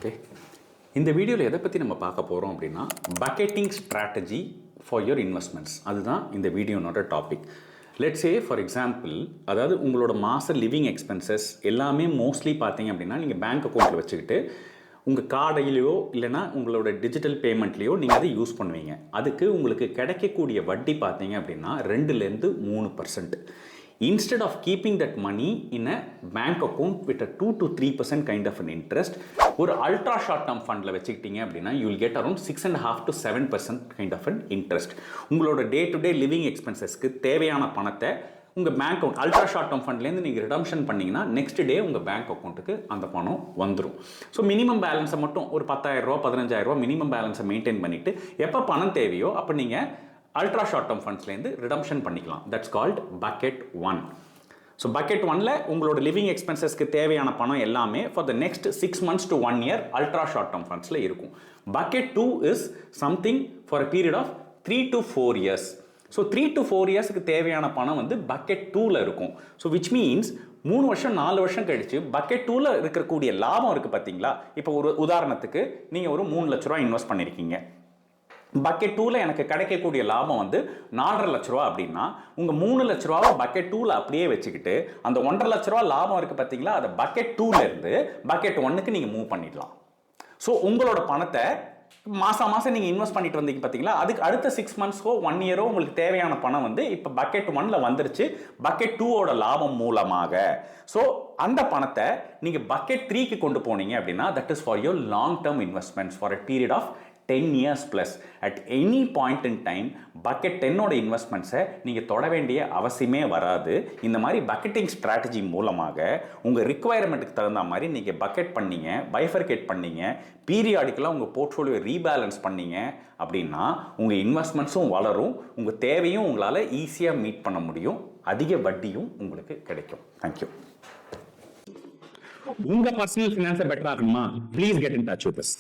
Okay, இந்த வீடியோவில் எதை பற்றி நம்ம பார்க்க போகிறோம் அப்படின்னா bucketing strategy for your investments. அதுதான் இந்த வீடியோனோட topic. Let's say for example, அதாவது உங்களோட மாத லிவிங் எக்ஸ்பென்சஸ் எல்லாமே மோஸ்ட்லி பார்த்தீங்க அப்படின்னா நீங்கள் பேங்க் அக்கௌண்ட்டில் வச்சுக்கிட்டு உங்கள் கார்டையிலையோ இல்லைனா உங்களோட டிஜிட்டல் பேமெண்ட்லேயோ நீங்கள் அதை யூஸ் பண்ணுவீங்க. அதுக்கு உங்களுக்கு கிடைக்கக்கூடிய வட்டி பார்த்தீங்க அப்படின்னா 2-3%. Instead of keeping that money in a bank account with a 2-3% kind of an interest, ஒரு ultra short term fundல வச்சுக்கிட்டீங்க அப்படின்னா you will get around 6.5-7% kind of an interest. உங்களோட day to day living expensesக்கு தேவையான பணத்தை உங்கள் bank account ultra short term ஃபண்ட்லேருந்து நீங்கள் redemption பண்ணிங்கன்னா நெக்ஸ்ட் டே உங்கள் பேங்க் அக்கௌண்ட்டுக்கு அந்த பணம் வந்துடும். ஸோ மினிமம் பேலன்ஸை மட்டும் ஒரு 10,000 15,000 மினிமம் பேலன்ஸை மெயின்டைன் பண்ணிவிட்டு எப்போ பணம் தேவையோ அப்போ நீங்கள் அல்ட்ரா ஷார்ட் டேர்ம் ஃபண்ட்ஸ்லேருந்து ரிடம்ஷன் பண்ணிக்கலாம். That's called bucket 1. So bucket 1ல் உங்களோட லிவிங் எக்ஸ்பென்சஸ்க்கு தேவையான பணம் எல்லாமே for the next 6 months to 1 year ultra short term ஃபண்ட்ஸில் இருக்கும். Bucket 2 is something for a period of 3 to 4 years. So 3 to 4 yearsக்கு தேவையான பணம் வந்து பக்கெட் 2ல் இருக்கும். ஸோ விச் மீன்ஸ் 3 வருஷம் 4 வருஷம் கழிச்சு பக்கெட் 2ல் இருக்கக்கூடிய லாபம் இருக்குது பார்த்தீங்களா. இப்போ ஒரு உதாரணத்துக்கு நீங்கள் ஒரு 3 லட்ச ரூபா இன்வெஸ்ட் பண்ணியிருக்கீங்க. பக்கெட் 2ல் எனக்கு கிடைக்கக்கூடிய லாபம் வந்து 4.5 லட்ச ரூபா அப்படின்னா உங்கள் 3 லட்ச ரூபாவை பக்கெட் 2ல் அப்படியே வச்சுக்கிட்டு அந்த 1.5 லட்ச ரூபா லாபம் இருக்குது பார்த்தீங்களா, அதை பக்கெட் 2லேருந்து பக்கெட் 1க்கு நீங்கள் மூவ் பண்ணிடலாம். ஸோ உங்களோட பணத்தை மாதம் நீங்கள் இன்வெஸ்ட் பண்ணிட்டு வந்தீங்க பார்த்தீங்களா, அதுக்கு அடுத்த 6 monthsோ 1 yearோ உங்களுக்கு தேவையான பணம் வந்து இப்போ பக்கெட் 1ல் வந்துருச்சு பக்கெட் 2ஓட லாபம் மூலமாக. ஸோ அந்த பணத்தை நீங்கள் பக்கெட் 3க்கு கொண்டு போனீங்க அப்படின்னா that is for your long term investments for a period of 10 years plus. At any point in time bucket 10ஓட இன்வெஸ்ட்மெண்ட்ஸை நீங்கள் தொட வேண்டிய அவசியமே வராது. இந்த மாதிரி பக்கெட்டிங் ஸ்ட்ராட்டஜி மூலமாக உங்கள் ரிக்குவயர்மெண்ட்டுக்கு தகுந்த மாதிரி நீங்கள் பக்கெட் பண்ணீங்க, பைஃபர்கேட் பண்ணீங்க, பீரியாடிக்கலாக உங்கள் போர்ட்ஃபோலியோ ரீபேலன்ஸ் பண்ணீங்க அப்படின்னா உங்கள் இன்வெஸ்ட்மெண்ட்ஸும் வளரும், உங்கள் தேவையும் உங்களால் ஈஸியாக மீட் பண்ண முடியும், அதிக வட்டியும் உங்களுக்கு கிடைக்கும். தேங்க்யூ. உங்கள் பர்சனல் ஃபினான்ஸை பெட்டராக இருக்கணுமா? Please get in touch with us.